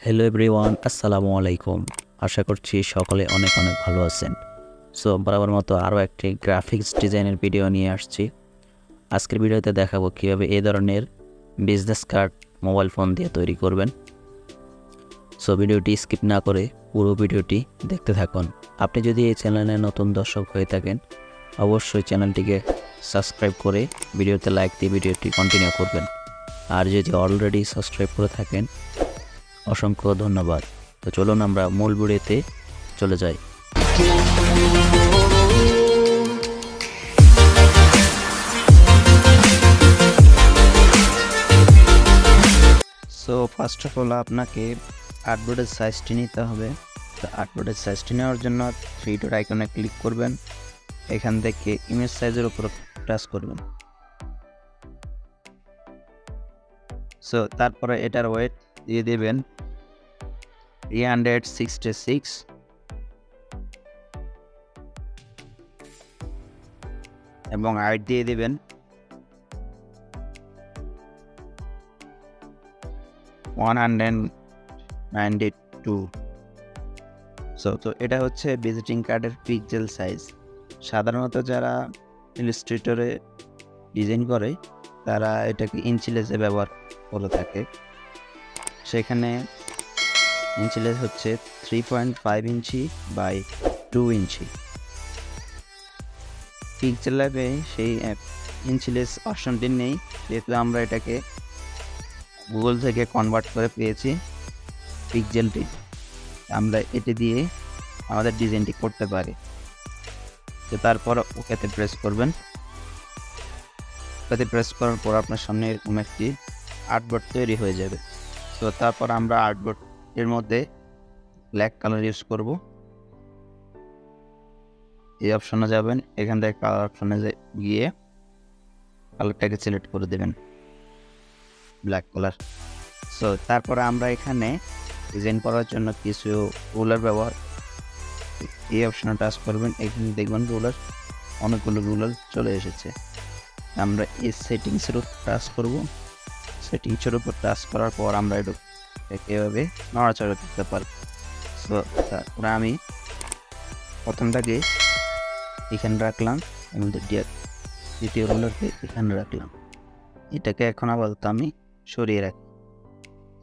Hello everyone, আসসালামু আলাইকুম। আশা করছি সকলে অনেক অনেক ভালো আছেন। সো বরাবর মতো আরও একটি গ্রাফিক্স ডিজাইনের ভিডিও নিয়ে আসছি। আজকের ভিডিওতে দেখাবো কীভাবে এই ধরনের বিজনেস কার্ড মোবাইল ফোন দিয়ে তৈরি করবেন। সো ভিডিওটি স্কিপ না করে পুরো ভিডিওটি দেখতে থাকুন। আপনি যদি এই চ্যানেলে নতুন দর্শক হয়ে থাকেন, অবশ্যই চ্যানেলটিকে সাবস্ক্রাইব করে ভিডিওতে লাইক দিয়ে ভিডিওটি কন্টিনিউ করবেন। আর যদি অলরেডি সাবস্ক্রাইব করে থাকেন, অসংখ্য ধন্যবাদ। তো চলুন আমরা মূল ভিডিওতে চলে যাই। সো ফার্স্ট অফ অল আপনাকে আর্টবোর্ডের সাইজটি নিতে হবে। তো আর্টবোর্ডের সাইজটি নেওয়ার জন্য 3 ডট আইকনে ক্লিক করবেন। এখান থেকে ইমেজ সাইজের উপর টাচ করবেন। সো তারপরে এটার ওয়েট দিয়ে দেবেন 366 এবং হাইট দিয়ে দেবেন 192। তো এটা হচ্ছে ভিজিটিং কার্ডের পিক্সেল সাইজ। সাধারণত যারা ইলাস্ট্রেটরে ডিজাইন করে তারা এটাকে ইঞ্চিলেসে ব্যবহার করে থাকে। সেখানে ইঞ্চিলেস হচ্ছে 3.5 ইঞ্চি বাই 2 ইঞ্চি। পিক্সেল ল্যাবে সেই ইঞ্চিলেস অপশনটি নেই, যেহেতু আমরা এটাকে গুগল থেকে কনভার্ট করে পেয়েছি পিক্সেলটি। আমরা এটি দিয়ে আমাদের ডিজাইনটি করতে পারি। তো তারপর ওকেতে প্রেস করবেন। ওকেতে প্রেস করার পর আপনার সামনে এরকম একটি আর্টবোর্ড তৈরি হয়ে যাবে। তো তারপর আমরা আর্টবোর্ড এর মধ্যে ব্ল্যাক কালার ইউজ করব। এই অপশনে যাবেন, এখান থেকে কালার অপশনে গিয়ে কালারটাকে সিলেক্ট করে দেবেন ব্ল্যাক কালার। সো তারপরে আমরা এখানে ডিজাইন করার জন্য কিছু রুলার ব্যবহার, এই অপশনে টাচ করবেন। এখানে দেখবেন রুলার, অনেকগুলো রুলার চলে এসেছে। আমরা এই সেটিংসের উপর টাচ করব। সেটিংসের উপর টাচ করার পর আমরা এভাবে নড়াচড়া করতে পারি। সো তারপরে আমি প্রথমটাকে এখানে রাখলাম এবং দ্বিতীয় রুলারকে এখানে রাখলাম। এটাকে এখন আপাতত আমি সরিয়ে রাখি।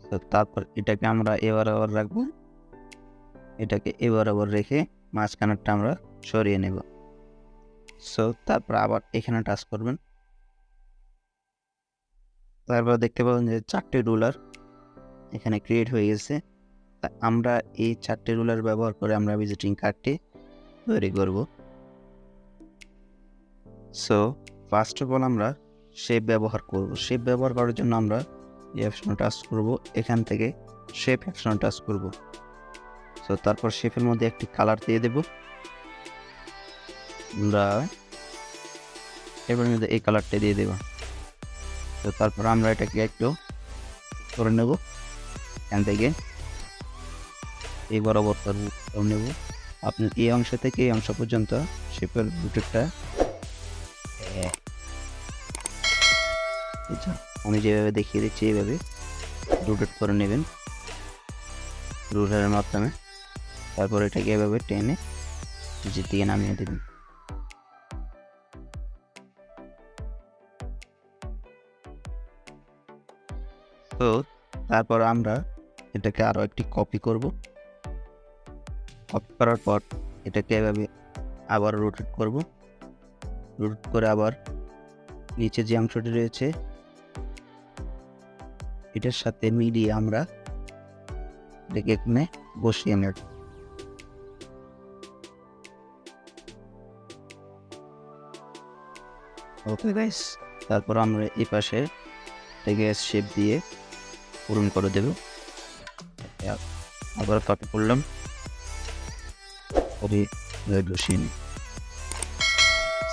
তো তারপর এটাকে আমরা এবার আবার রাখবো। এটাকে এবার আবার রেখে মাঝখানেরটা আমরা সরিয়ে নেব। সো তারপর আবার এখানে টাচ করবেন। তারপর দেখতে পাবেন যে 4টে রুলার এখানে ক্রিয়েট হয়ে গেছে। তা আমরা এই 4টে রুলার ব্যবহার করে আমরা ভিজিটিং কার্ডটি তৈরি করব। সো ফার্স্ট অফ অল আমরা শেপ ব্যবহার করব। শেপ ব্যবহার করার জন্য আমরা এই অপশনে টাচ করব। এখান থেকে শেপ অপশনে টাচ করব। সো তারপর শেপের মধ্যে একটি কালার দিয়ে দেব। আমরা এর মধ্যে এই কালারটা দিয়ে দেব। তো তারপর আমরা এটাকে একটু করে নেব। এখান থেকে এই বরাবর করে নেব। আপনি এই অংশ থেকে এই অংশ পর্যন্ত শেপের রুটেটটা আমি যেভাবে দেখিয়ে দিচ্ছি এইভাবে রোটেট করে নেবেন রুলারের মাধ্যমে। তারপর এটাকে এভাবে টেনে নিচের দিকে নামিয়ে দেবেন। তো তারপর আমরা এটাকে আরও একটি কপি করব। কপি করার পর এটাকে এভাবে আবার রোটেট করব। রোটেট করে আবার নিচে যে অংশটি রয়েছে এটার সাথে মিলিয়ে আমরা এটাকে এখানে বসিয়ে নেব। ওকে গাইস, তারপর আমরা এই পাশে এটাকে শেপ দিয়ে পূরণ করে দেব। আবার কপি করলাম, বসিয়ে নিই।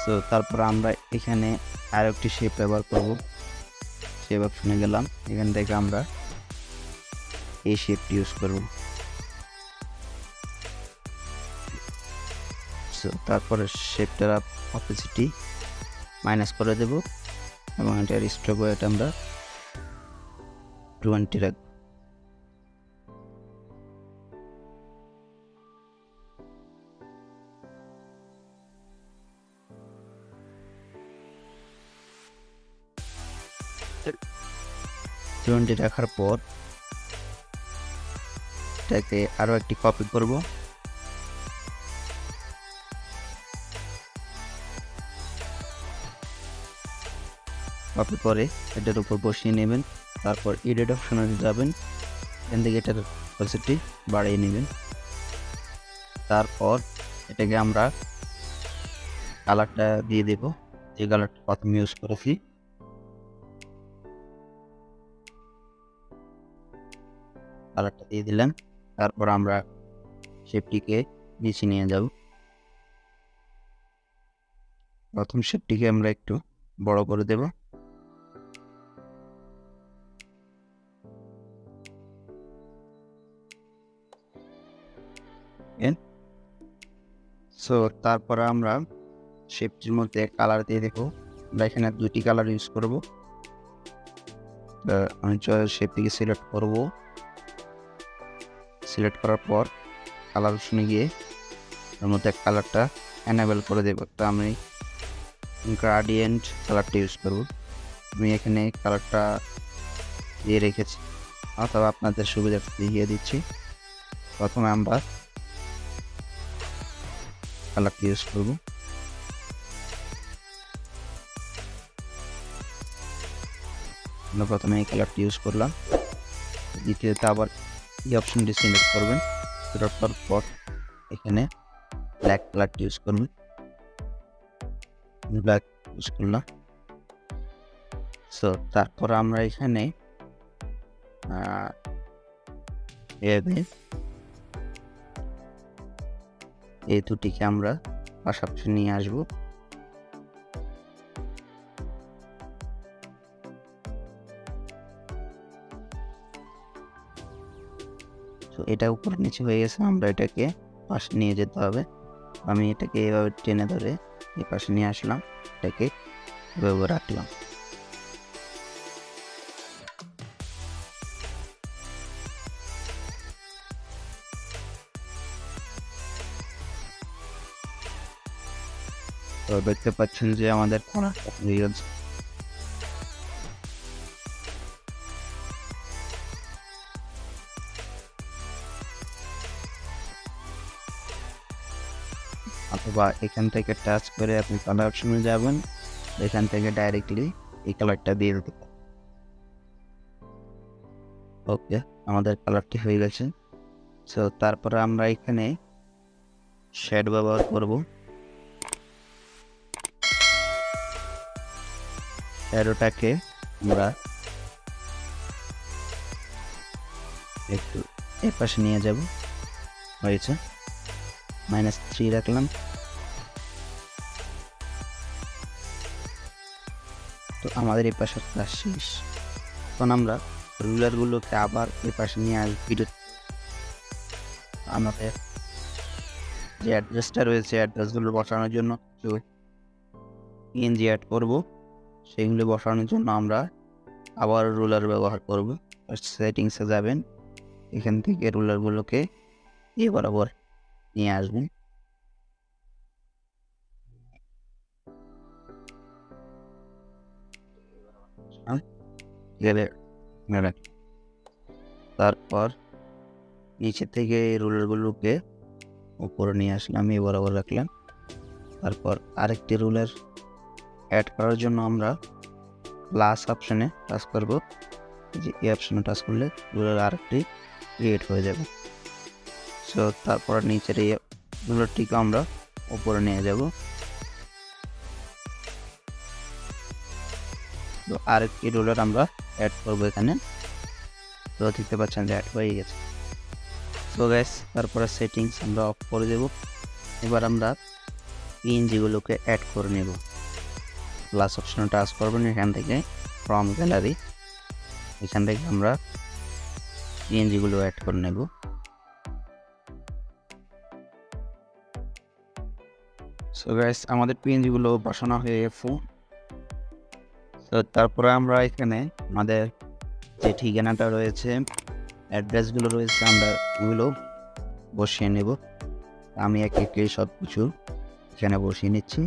সো তারপর আমরা এখানে আর একটি শেপ ব্যবহার করব। শেপ অপশনে গেলাম, এখান থেকে আমরা এই শেপটি ইউজ করব। সো তারপরে শেপটার অপোজিটি মাইনাস করে দেব এবং এটার স্ট্রোক ওয়েট আমরা 20 রাখব। 20 রাখার পর এটাকে আরো একটি কপি করব। কপি করে এটার উপর বসিয়ে নেবেন। তারপর এডিট অপশনে যাবেন, এখান থেকে এটার অপাসিটি বাড়িয়ে নেবেন। তারপর এটাকে আমরা কালারটা দিয়ে দেব, যে কালারটা প্রথম ইউজ করেছি। কালারটা দিয়ে দিলাম। তারপর আমরা শেপটিকে নিচে নিয়ে যাব। প্রথম শেপটিকে আমরা একটু বড় করে দেব। সো তারপর আমরা শেপটির মধ্যে কালার দিয়ে দেখো। আমরা এখানে দুটি কালার ইউজ করব। আমি শেপটিকে সিলেক্ট করব। সিলেক্ট করার পর কালার অপশনে গিয়ে এর মধ্যে কালারটা এনেবল করে দেব। তো আমি গ্রাডিয়েন্ট কালারটা ইউজ করব। আমি এখানে কালারটা দিয়ে রেখেছি, অথবা আপনাদের সুবিধার্থে দিয়ে দিচ্ছি। প্রথমে আমরা কালারটা ইউজ করব। আমরা প্রথমে এই কালারটা ইউজ করলাম। দ্বিতীয়তে আবার এই অপশনটি সিলেক্ট করবেন। সিলেক্ট করার পর এখানে ব্ল্যাক কালারটা ইউজ করবেন। ব্ল্যাক ইউজ করলাম। সো তারপর আমরা এখানে এই দুটিকে আমরা পাশাপাশি নিয়ে আসবো। তো এটা উপরে নিচে হয়ে গেছে, আমরা এটাকে পাশে নিয়ে যেতে হবে। আমি এটাকে এভাবে টেনে ধরে এই পাশে নিয়ে আসলাম, এটাকে এভাবে রাখলাম। তো দেখতে পাচ্ছেন যে আমাদের কোণাটা হয়ে গেছে। অথবা এখান থেকে টাচ করে আপনি কালার অপশনে যাবেন, এখান থেকে ডাইরেক্টলি এই কালারটা দিয়ে দিতে পারেন। ওকে, আমাদের কালারটি হয়ে গেছে। সো তারপরে আমরা এখানে শেড ব্যবহার করব। শ্যাডোটাকে আমরা একটু এর পাশে নিয়ে যাব। হয়েছে, -3 রাখলাম। তো আমাদের এই পাশের কাজ শেষ। এখন আমরা রুলারগুলোকে আবার এই পাশে নিয়ে আসবো। আমাদের যে অ্যাড্রেসটা রয়েছে, অ্যাড্রেসগুলো বসানোর জন্য কিছু পিএনজি অ্যাড করব। সেগুলো বসানোর জন্য আমরা আবার রুলার ব্যবহার করব। সেটিংসে যাবেন, এখান থেকে রুলারগুলোকে এই বরাবর নিয়ে আসবেন। তারপর নিচে থেকে এই রুলারগুলোকে উপরে নিয়ে আসলাম, এই বরাবর রাখলাম। তারপর আরেকটি রুলার অ্যাড করার জন্য আমরা প্লাস অপশনে টাচ করব। যে এই অপশনে টাচ করলে রুলার আরেকটি ক্রিয়েট হয়ে যাবে। সো তারপর নিচের এই রুলারটিকে আমরা উপরে নিয়ে যাব। তো আরেকটি রুলার আমরা অ্যাড করব এখানে। তো দেখতে পাচ্ছেন যে অ্যাড হয়ে গেছে। সো গাইস, তারপরে সেটিংস আমরা অফ করে দেব। এবার আমরা পিএনজিগুলোকে অ্যাড করে নেব। প্লাস অপশনে টাচ করবেন, এখান থেকে ফ্রম গ্যালারি, এখান থেকে আমরা পিএনজিগুলো অ্যাড করে নেব। সো গাইস, আমাদের পিএনজিগুলো বসানো হয়ে গেছে। তো তারপরে আমরা এখানে আমাদের যে ঠিকানাটা রয়েছে, অ্যাড্রেসগুলো রয়েছে, আমরা ওগুলো বসিয়ে নেব। আমি এক একে সব কিছু এখানে বসিয়ে নিচ্ছি।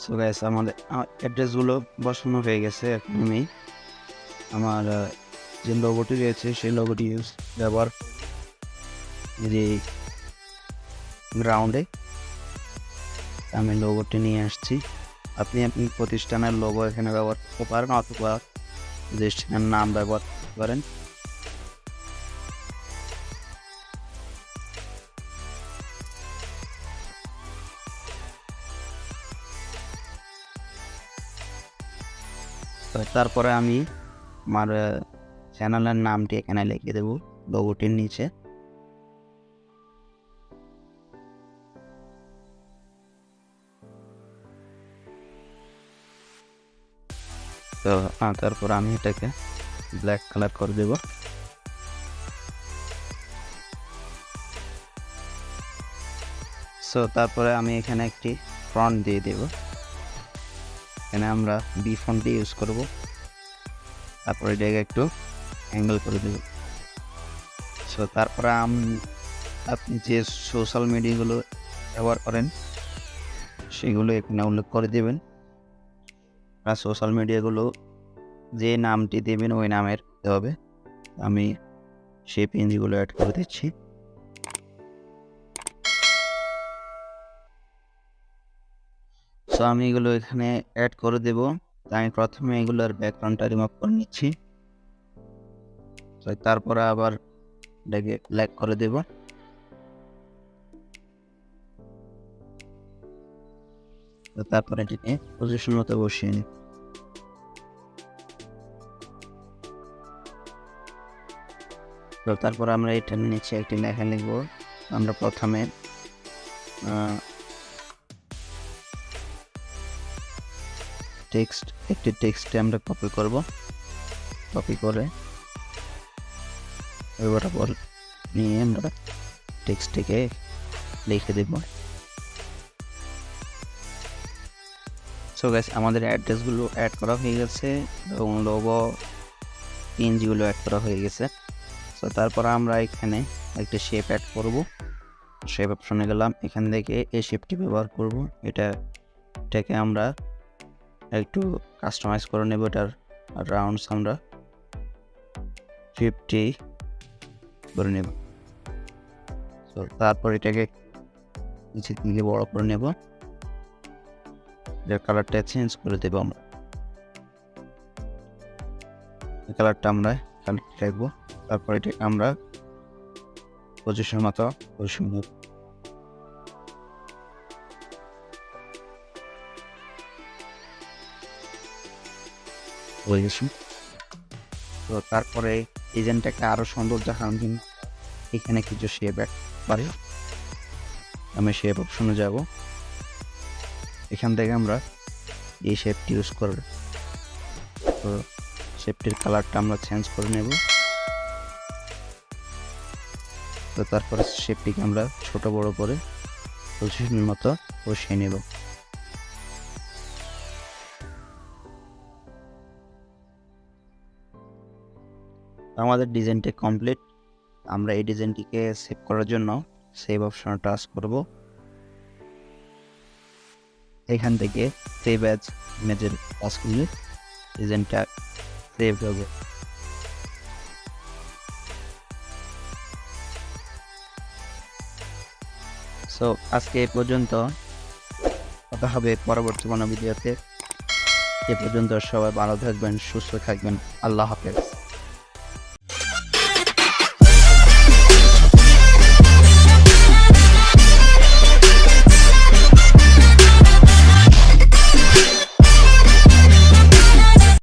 সো গাইস আমাদের অ্যাড্রেসগুলো বসানো হয়ে গেছে। এখন আমি আমার যে লোগোটি রয়েছে সেই লোগোটি ব্যবহার যে গ্রাউন্ডে আমি লোগোটি নিয়ে আসছি। আপনি প্রতিষ্ঠানের লোগো এখানে ব্যবহার করতে পারেন অথবা প্রতিষ্ঠানের নাম ব্যবহার করতে পারেন। তো তারপরে আমি আমার চ্যানেলের নামটি এখানে লিখে দেব লোগোটির নিচে। তো তারপর আমি এটাকে ব্ল্যাক কালার করে দেব। সো তারপরে আমি এখানে একটি ফন্ট দিয়ে দেব। এখানে আমরা বি ফন্টটি ইউজ করব। তারপরে এটাকে একটু অ্যাঙ্গেল করে দেব। সো তারপরে আপনি যে সোশ্যাল মিডিয়াগুলো ব্যবহার করেন সেগুলো এখানে উল্লেখ করে দেবেন। আর সোশ্যাল মিডিয়াগুলো যে নামটি দেবেন ওই নামের দিতে হবে। আমি সেই পেজগুলো অ্যাড করে দিচ্ছি। সো আমি এগুলো এখানে অ্যাড করে দেব। আমি প্রথমে এগুলোর ব্যাকগ্রাউন্ডটা রিমুভ করে নিচ্ছি। তারপরে আবার এটাকে ব্ল্যাক করে দেব। তারপরে এটাকে পজিশন মতো বসিয়ে নিই। তো তারপর আমরা এটার নিচে একটি লেখা লিখব। আমরা প্রথমে একটি টেক্সটে আমরা কপি করব। কপি করে বরাবর নিয়ে আমরা টেক্সটটিকে লিখে দেব। সো গাইস আমাদের অ্যাড্রেসগুলো অ্যাড করা হয়ে গেছে এবং লোগো পিএনজিগুলো অ্যাড করা হয়ে গেছে। সো তারপর আমরা এখানে একটা শেপ অ্যাড করব। শেপ অপশনে গেলাম, এখান থেকে এই শেপটি ব্যবহার করব। এটাকে আমরা একটু কাস্টমাইজ করে নেব। এটার রাউন্ডস আমরা 50 করে নেব। সো তারপর এটাকে নিচে দিকে বড় করে নেব। এর কালারটা চেঞ্জ করে দেব। আমরা এই কালারটা আমরা এখানে রাখবো। তারপর এটাকে আমরা পজিশন মতো পজিশন নেব। তো তারপরে ডিজাইনটাকে আরো সুন্দর দেখানোর জন্য এখানে কিছু শেপ অ্যাড পারি। আমি শেপ অপশনে যাব। এখান থেকে আমরা এই শেপটি ইউজ করব। তো শেপটির কালারটা আমরা চেঞ্জ করে নেব। তো তারপরে শেপটিকে আমরা ছোট বড় করে পজিশনের মতো বসিয়ে নেব। আমাদের ডিজাইনটি কমপ্লিট। আমরা এই ডিজাইনটিকে সেভ করার জন্য সেভ অপশনে টাচ করব। এখান থেকে সেভ অ্যাজ ইমেজের টাচ করলে ডিজাইনটা সেভ হবে। সো আজকে এই পর্যন্ত, কথা হবে পরবর্তী কোনো ভিডিওতে। এ পর্যন্ত সবাই ভালো থাকবেন, সুস্থ থাকবেন। আল্লাহ হাফেজ।